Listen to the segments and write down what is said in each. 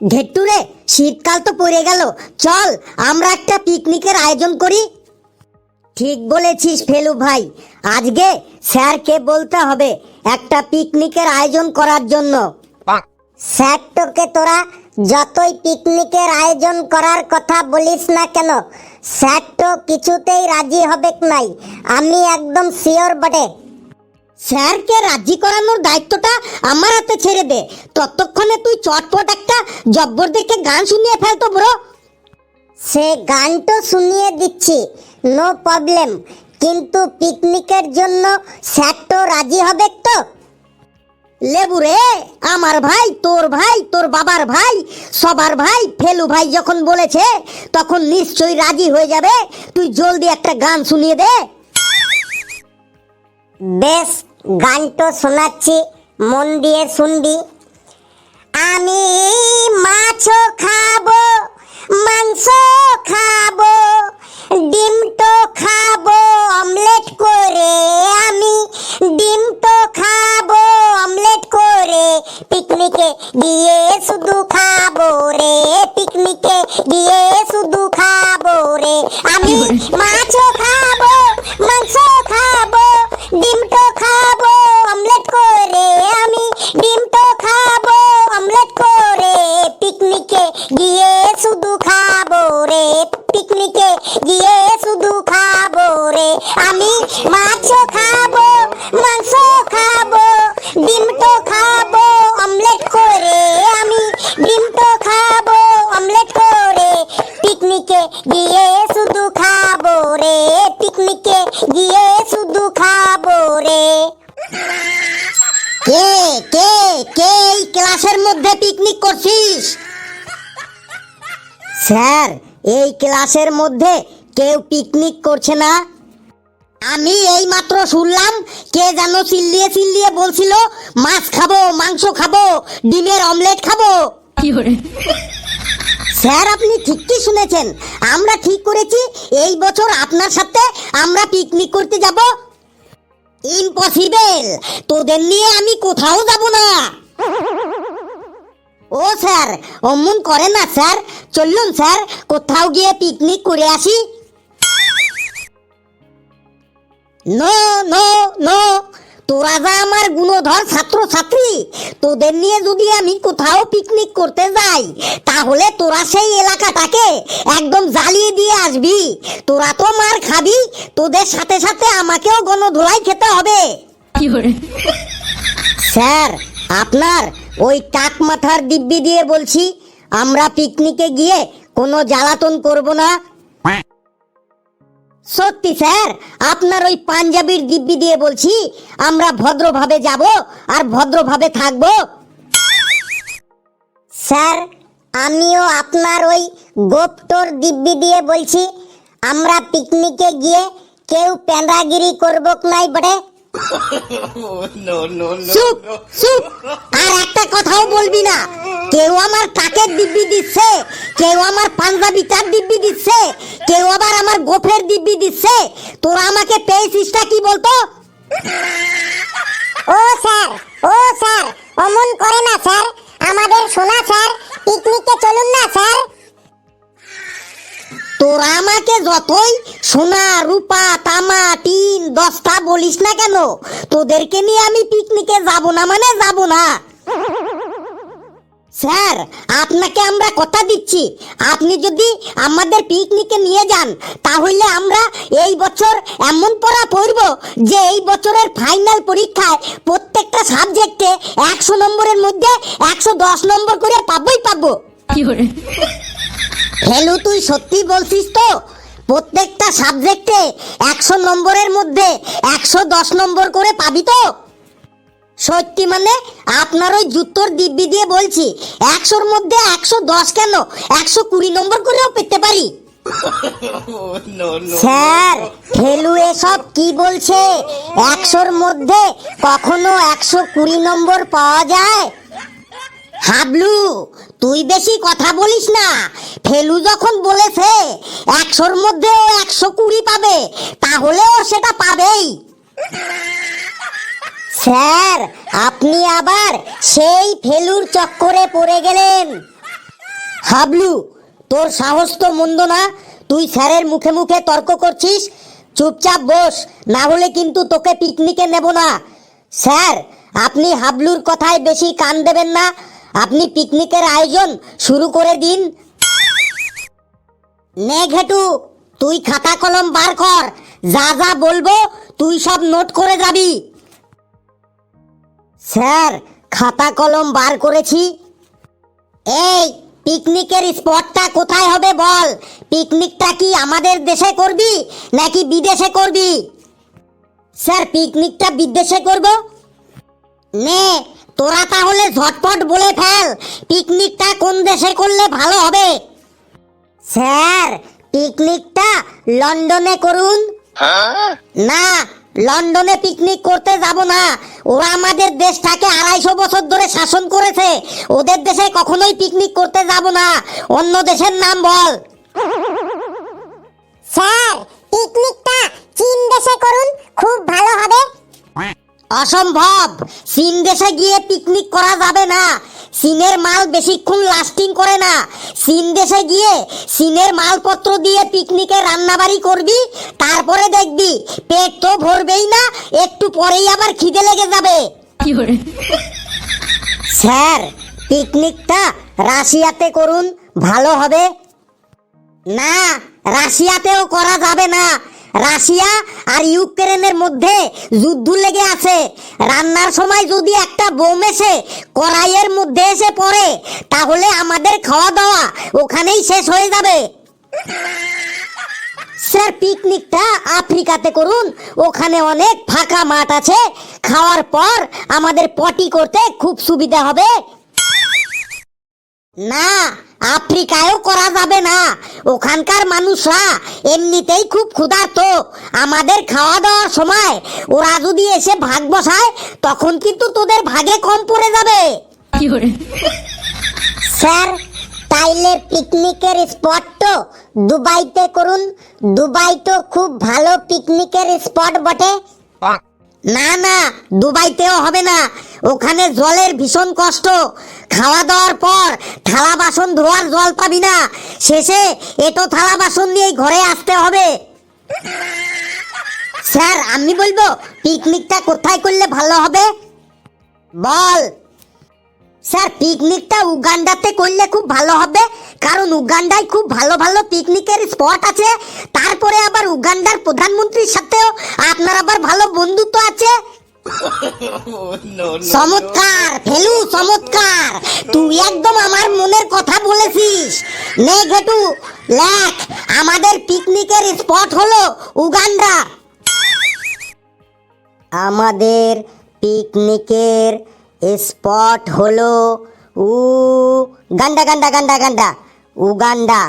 ঘেট্টুরে, শীতকাল তো পড়ে গেল, চল আমরা একটা পিকনিকের আয়োজন করি। ঠিক বলেছিস ফেলু ভাই, আজকে স্যারকে বলতে হবে একটা পিকনিকের আয়োজন করার জন্য। স্যার তোকে তোরা যতই পিকনিকের আয়োজন করার কথা বলিস না কেন, স্যার তো কিছুতেই রাজি হবে নাই, আমি একদম শিওর বটে। স্যারকে রাজি করানোর দায়িত্বটা আমার হাতে ছেড়ে দে। ততক্ষণে তুই চটপট একটা জব্বর দেখে গান শুনিয়ে ফেলতো ব্রো। সে গান তো শুনিয়ে দিচ্ছি, নো প্রবলেম, কিন্তু পিকনিকের জন্য স্যার তো রাজি হবে তো? লেবু রে, আমার ভাই, তোর বাবার ভাই, সবার ভাই ফেলু ভাই যখন বলেছে তখন নিশ্চয়ই রাজি হয়ে যাবে। তুই জলদি একটা গান শুনিয়ে দে। বেশ, গান তো শোনাচ্ছি, মন দিয়ে শুনবি। আমি মাছও খাবো, মাংস খাবো, ডিম তো খাবো অমলেট করে, আমি ডিম তো খাবো অমলেট করে, পিকনিকে গিয়ে শুধু খাবো রে, পিকনিকে গিয়ে শুধু খাবো রে। আমি মাছও খাবো, মাংস খাবো, ডিম তো খাবো অমলেট করে, আমি ডিম তো খাবো অমলেট করে, পিকনিকে গিয়ে শুধু খাবো রে, পিকনিকে গিয়ে শুধু খাবো রে। আমি মাছও খাবো, মাংস খাবো, ডিম তো খাবো অমলেট করে, আমি ডিম তো খাবো অমলেট করে, পিকনিকে গিয়ে শুধু খাবো রে, পিকনিকে গিয়ে শুধু খাবো রে। কে কে কে এই ক্লাসের মধ্যে পিকনিক করছিস? স্যার, এই ক্লাসের মধ্যে কেউ পিকনিক করছে না। আমি এই মাত্র শুনলাম কে যেন চিল্লিয়ে চিল্লিয়ে বলছিল মাছ খাবো, মাংস খাবো, ডিমের অমলেট খাবো। স্যার, আপনি ঠিকই শুনেছেন, আমরা ঠিক করেছি এই বছর আপনার সাথে আমরা পিকনিক করতে যাব। ইম্পসিবল, তোদের নিয়ে আমি কোথাও যাব না। ও স্যার, অমন করে না স্যার, চলুন স্যার কোথাও গিয়ে পিকনিক করে আসি। নো নো নো, তোরা যা আমার গুণধর ছাত্র ছাত্রী, তোদের নিয়ে যদি আমি কোথাও পিকনিক করতে যাই তাহলে তোরা সেই এলাকাটাকে একদম জ্বালিয়ে দিয়ে আসবি। তোরা তো মার খাবি, তোদের সাথে সাথে আমাকেও গণধোলাই খেতে হবে। স্যার, আপনার ওই টাক মাথার দিব্যি দিয়ে বলছি, আমরা পিকনিকে গিয়ে কোনো জ্বালাতন করব না। সত্যি স্যার, আপনার ওই পাঞ্জাবির দিব্যি দিয়ে বলছি, আমরা ভদ্রভাবে যাব আর ভদ্রভাবে থাকব। স্যার, আমিও আপনার ওই গোপ্তর দিব্যি দিয়ে বলছি, আমরা পিকনিকে গিয়ে কেউ প্যান্ডাগিরি করব নাই বটে। চুপ চুপ, আর একটা কথাও বলবি না। কেউ আমার টাকের দিব্যি দিচ্ছে, কেউ আমার পাঞ্জাবিটার দিব্যি দিচ্ছে, কেউ আবার আমার গোফের দিব্যি দিচ্ছে। তোরা আমাকে পেয়েছিসটা কি বলতো? ও স্যার, ও স্যার, অমন করে না স্যার, আমাদের শোনা স্যার, পিকনিকে চলুন না স্যার। তোরা আমাকে যতই সোনা রূপা তামা টিন দস্তা বলিস না কেন, তোদেরকে নিয়ে আমি পিকনিকে যাব না মানে যাব না। স্যার, আপনাকে আমরা কথা দিচ্ছি, আপনি যদি আমাদের পিকনিকে নিয়ে যান তাহলে আমরা এই বছর এমন পড়া পড়ব যে এই বছরের ফাইনাল পরীক্ষায় প্রত্যেকটা সাবজেক্টে 100 নম্বরের মধ্যে 110 নম্বর করে পাবোই পাবো। ফেলু, তুই সত্যি বলছিস তো? প্রত্যেকটা সাবজেক্টে 100 নম্বরের মধ্যে 110 নম্বর করে পাবি তো? সত্যি মানে? আপনার ওই জুতোর দিব্যি দিয়ে বলছি, 100-র মধ্যে 110 কেন, 120 নম্বর করেও পেতে পারি। স্যার, ফেলু এসব কি বলছে? 100-র মধ্যে কখনো 120 নম্বর পাওয়া যায়? হাবলু, তুই বেশি কথা বলিস না। ফেলু যখন বলেছে 100-র মধ্যে ও 120 পাবে, তাহলে ও সেটা পাবেই। স্যার, আপনি আবার সেই ফেলুর চক্করে পড়ে গেলেন। হাবলু, তোর সাহস তো মন্দ না, তুই স্যারের মুখে মুখে তর্ক করছিস। চুপচাপ বস, না হলে কিন্তু তোকে পিকনিকে নেব না। স্যার, আপনি হাবলুর কথায় বেশি কান দেবেন না, আপনি পিকনিকের আয়োজন শুরু করে দিন। নে ঘেটু, তুই খাতা কলম বার কর, যা যা বলবো তুই সব নোট করে যাবি। স্যার, খাতা কলম বার করেছি। এই, পিকনিকের স্পটটা কোথায় হবে বল? পিকনিকটা কি আমাদের দেশে করবি নাকি বিদেশে করবি? স্যার, পিকনিকটা বিদেশে করব। নে, তোরা তাহলে ঝটপট বলে ফেল, পিকনিকটা কোন দেশে করলে ভালো হবে? স্যার, পিকনিকটা লন্ডনে করুন। না, লন্ডনে পিকনিক করতে যাব না, ওরা আমাদের দেশটাকে 250 বছর ধরে শাসন করেছে, ওদের দেশে কখনোই পিকনিক করতে যাব না। অন্য দেশের নাম বল। স্যার, পিকনিকটা চীন দেশে করুন, খুব ভালো হবে। অসম্ভব, চীন দেশে গিয়ে পিকনিক করা যাবে না, চীনের মাল বেশিক্ষণ লাস্টিং করে না। চীন দেশে গিয়ে চীনের মালপত্র দিয়ে পিকনিকে রান্নাবাড়ি করবি, তারপরে দেখবি পেট তো ভরবেই না, একটু পরেই আবার খিদে লেগে যাবে। স্যার, পিকনিকটা রাশিয়াতে করুন, ভালো হবে। না, রাশিয়াতেও করা যাবে না, রাশিয়া আর ইউক্রেনের মধ্যে যুদ্ধ লেগে আছে। রান্নার সময় যদি একটা বোম এসে কড়াইয়ের মধ্যে এসে পড়ে, তাহলে আমাদের খাওয়া দাওয়া ওখানেই শেষ হয়ে যাবে। স্যার, পিকনিকটা আফ্রিকাতে করুন, ওখানে অনেক ফাঁকা মাঠ আছে, খাওয়ার পর আমাদের পটি করতে খুব সুবিধা হবে। না, আফ্রিকায়ও করা যাবে না, ওখানকার মানুষরা এমনিতেই খুব ক্ষুধার্ত, আমাদের খাওয়া দাওয়ার সময় ওরা যদি এসে ভাগ বসায়, তখন কিন্তু তোদের ভাগে কম পড়ে যাবে। স্যার, তাইলে পিকনিকের স্পট তো দুবাইতে করুন, দুবাই তো খুব ভালো পিকনিকের স্পট বটে। না না, দুবাইতেও হবে না, ওখানে জলের ভীষণ কষ্ট, খাওয়া দাওয়ার পর থালা বাসন ধোয়ার জল পাবি না, শেষে এটো থালা বাসন নিয়েই ঘরে আসতে হবে। স্যার, আমি বলবো পিকনিকটা কোথায় করলে ভালো হবে বল। স্যার, পিকনিকটা উগান্ডাতে করলে খুব ভালো হবে, কারণ উগান্ডায় খুব ভালো ভালো পিকনিকের স্পট আছে, তারপরে আবার উগান্ডার প্রধানমন্ত্রীর সাথেও আপনার আবার ভালো বন্ধুত্ব আছে। চমৎকার ফেলু, চমৎকার, তুই একদম আমার মনের কথা বলেছিস। নে ঘেটু, লেখ, আমাদের পিকনিকের স্পট হলো উগান্ডা। আমাদের পিকনিকের স্পট হলো গান্ডা গান্ডা গান্ডা গান্ডা উগান্ডা।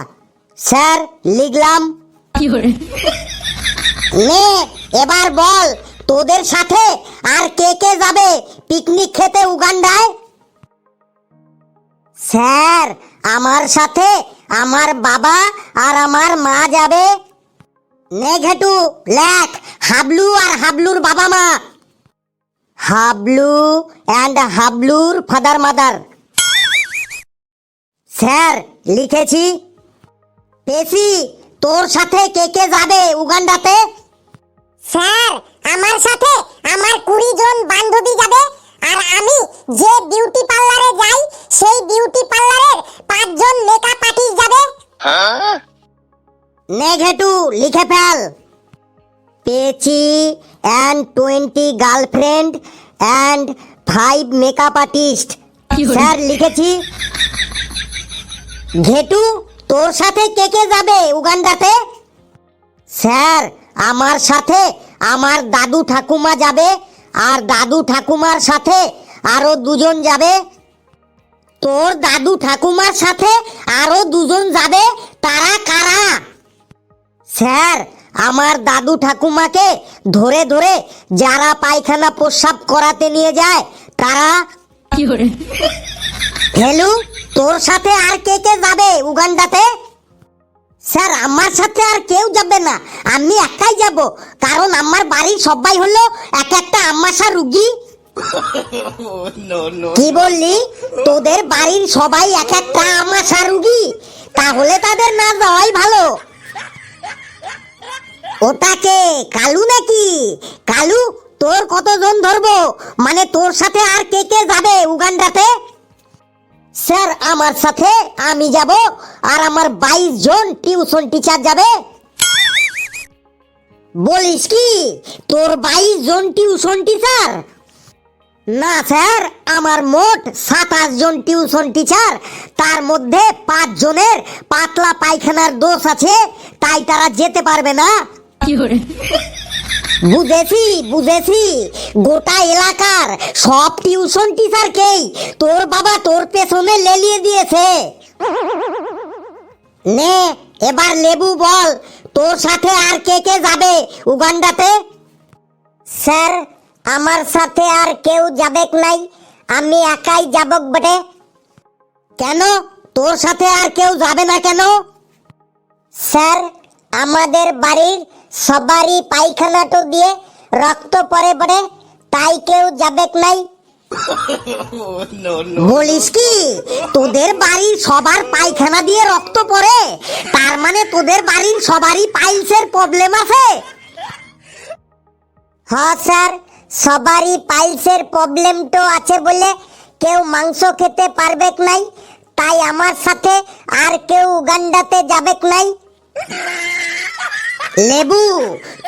স্যার, লিখলাম। নে, এবার বল, তোদের সাথে আর কে কে যাবে পিকনিক খেতে উগান্ডায়? স্যার, আমার সাথে আমার বাবা আর আমার মা যাবে। নে ঘেটু, লেখ, হাবলু আর হাবলুর বাবা মা। হাবলু অ্যান্ড হাবলুর ফাদার মাদার। স্যার, লিখেছি। পেশি, তোর সাথে কে কে যাবে উগান্ডাতে? স্যার, আমার সাথে আমার 20 জন বান্ধবী যাবে, আর আমি যে বিউটি পার্লারে যাই সেই বিউটি পার্লারের 5 জন মেকআপ আর্টিস্ট যাবে। নে ঘেটু, লিখে ফেল। Pechi and 20 girlfriend and 5 makeup artist. Sir, লিখেছি। ঘেটু, তোর সাথে কে কে যাবে উগান্ডাতে? স্যার, আমার সাথে আমার দাদু ঠাকুমা যাবে, আর দাদু ঠাকুমার সাথে আরো 2 জন যাবে। তোর দাদু ঠাকুমার সাথে আরো 2 জন যাবে, তারা কারা? স্যার, আমার দাদু ঠাকুমাকে ধরে ধরে যারা পায়খানা প্রস্রাব করাতে নিয়ে যায় তারা। হেলু, তোর সাথে আর কে কে যাবে উগান্ডাতে? স্যার, আমার সাথে আর কেউ যাবে না, আমি একাই যাব, কারণ আমার বাড়ির সবাই হলো এক একটা আমাশা রুগী। কি বললি? তোদের বাড়ির সবাই এক একটা আমাশা রুগী? তাহলে তাদের না যাওয়াই ভালো। ওটাকে কালু নাকি? কালু, তোর কতজন ধরবো? মানে তোর সাথে আর কে কে যাবে উগান্ডাতে? স্যার, আমার সাথে আমি যাব, আর আমার 22 জন টিউশন টিচার যাবে। বলিস কি, তোর 22 জন টিউশন টিচার? না স্যার, আমার মোট 27 জন টিউশন টিচার, তার মধ্যে 5 জনের পাতলা পায়খানার দোষ আছে, তাই তারা যেতে পারবে না। বুঝেছি বুঝেছি, গোটা এলাকার সব টিউশন টিচারকেই তোর বাবা তোর পেছনে লেলিয়ে দিয়েছে। নে এবার লেবু বল, তোর সাথে আর কে কে যাবে উগান্ডাতে? স্যার, আমার সাথে আর কেউ যাবেক নাই, আমি একাই যাবক বটে। কেন তোর সাথে আর কেউ যাবে না কেন? স্যার, আমাদের বাড়ির সবারই পায়খানাটো দিয়ে রক্ত পড়ে পড়ে, তাই কেউ যাবেক নাই। বলিস কি, তোদের বাড়ির সবার পায়খানা দিয়ে রক্ত পড়ে? তার মানে তোদের বাড়ির সবারই পাইলসের প্রবলেম আছে? হ্যাঁ স্যার, সবারই পাইলসের প্রবলেম তো আছে বলে কেউ মাংস খেতে পারবেক নাই, তাই আমার সাথে আর কেউ উগান্ডাতে যাবেক নাই। লেবু,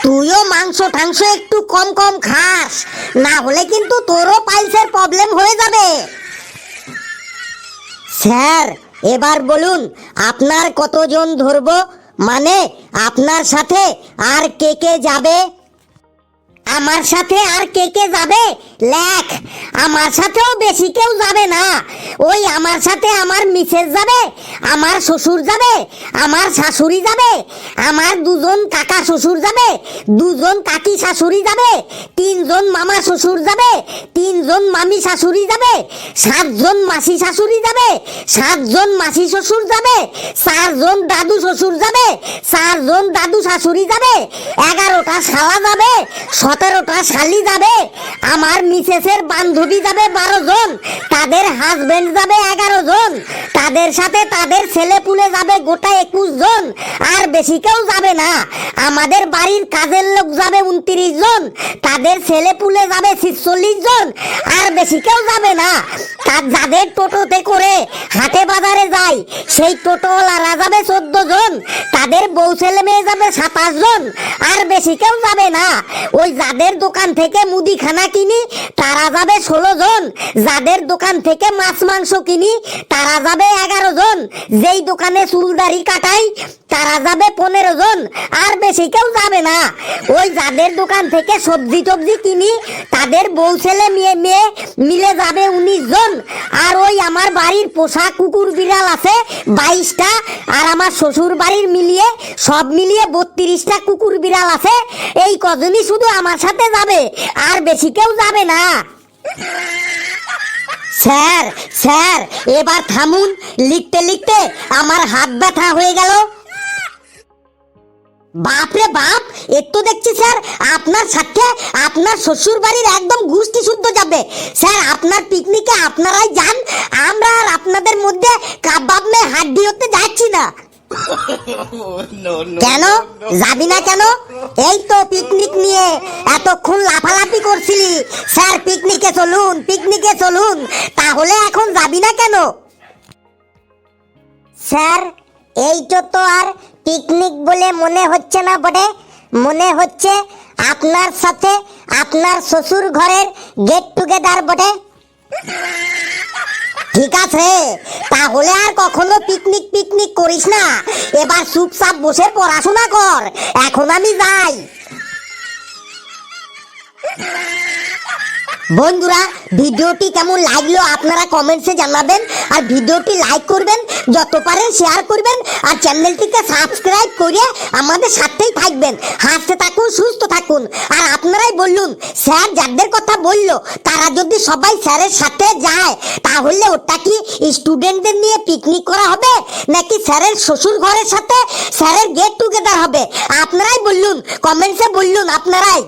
তুইও মাংস টাংস একটু কম কম খাস, না হলে কিন্তু তোরও পাইলসের প্রবলেম হয়ে যাবে। স্যার, এবার বলুন আপনার কতজন ধরবো, মানে আপনার সাথে আর কে কে যাবে? আমার সাথে আর কে কে যাবে লেখ, আমার সাথেও বেশি কেউ যাবে না। ওই আমার সাথে আমার মিসেস যাবে, আমার শ্বশুর যাবে, আমার শাশুড়ি যাবে, আমার 2 জন কাকা শ্বশুর যাবে, 2 জন কাকি শাশুড়ি যাবে, 3 জন মামা শ্বশুর যাবে, 3 জন মামি শাশুড়ি যাবে, 7 জন মাসি শাশুড়ি যাবে, 7 জন মাসি শ্বশুর যাবে, 4 জন দাদু শ্বশুর যাবে, 4 জন দাদু শাশুড়ি যাবে, 11টা শালা যাবে, 17টা শালি যাবে, আমার মিসেসের বান্ধবী যাবে 12 জন, তাদের হাজবেন্ড যাবে 11 জন, তাদের সাথে তাদের ছেলে পুলে যাবে গোটা 21 জন, আর বেশি কেউ যাবে না। আমাদের বাড়ির কাজের লোক যাবে 29 জন, তাদের ছেলে পুলে যাবে 46 জন, আর বেশি কেউ যাবে না। তার যাদের টোটোতে করে হাটে বাজারে যায় সেই টোটোওয়ালারা যাবে 14 জন, তাদের বউ ছেলে মেয়ে যাবে 27 জন, আর বেশি কেউ যাবে না। ওই যাদের দোকান থেকে মুদিখানা কিনি তারা যাবে 16 জন, যাদের দোকান থেকে মাছ মাংস কিনি তারা যাবে 11 জন, যেই দোকানে চুলদারি কাটাই তারা যাবে 15 জন, আর বেশি কেউ যাবে না। ওই যাদের দোকান থেকে সবজি টবজি কিনি তাদের বউ ছেলে মেয়ে মেয়ে মিলে যাবে 19 জন, আর ওই আমার বাড়ির পোষা কুকুর বিড়াল আছে 22টা, আর আমার শ্বশুর বাড়ির মিলিয়ে সব মিলিয়ে 32টা কুকুর বিড়াল আছে। এই কজনই শুধু আমার সাথে যাবে, আর বেশি কেউ যাবে না। স্যার স্যার, এবার থামুন, লিখতে লিখতে আমার হাত ব্যথা হয়ে গেল। বাপরে বাপ, একটু দেখছি স্যার আপনার সাথে আপনার শ্বশুর বাড়ির একদম গোষ্ঠী শুদ্ধ যাবে। স্যার, আপনার পিকনিকে আপনারাই যান, আমরা আর আপনাদের মধ্যে কাবাব মে হাড্ডি হতে যাচ্ছি না। কেন যাবি না কেন? এই তো পিকনিক নিয়ে এতক্ষণ লাফালাফি করছিলি, স্যার পিকনিকে চলুন পিকনিকে চলুন, তাহলে এখন যাবি না কেন? স্যার, এইটা তো আর পিকনিক বলে মনে হচ্ছে না বটে, মনে হচ্ছে আপনার সাথে আপনার শ্বশুর ঘরের গেট টুগেদার বটে। ঠিক আছে, তাহলে আর কখনো পিকনিক পিকনিক করিস না, এবার চুপচাপ বসে পড়াশোনা কর, এখন আমি যাই। বন্ধুরা, ভিডিওটি কেমন লাগলো আপনারা কমেন্টসে জানাবেন, আর ভিডিওটি লাইক করবেন, যত পারেন শেয়ার করবেন, আর চ্যানেলটিকে সাবস্ক্রাইব করে আমাদের সাথেই থাকবেন। হাসতে থাকুন, সুস্থ থাকুন, আর আপনারাই বলুন স্যার যাদের কথা বললো তারা যদি সবাই স্যারের সাথে যায় তাহলে ওটা কি স্টুডেন্টদের নিয়ে পিকনিক করা হবে, নাকি স্যারের শ্বশুর ঘরের সাথে স্যারের গেট টুগেদার হবে? আপনারাই বলুন, কমেন্টসে বলুন আপনারাই।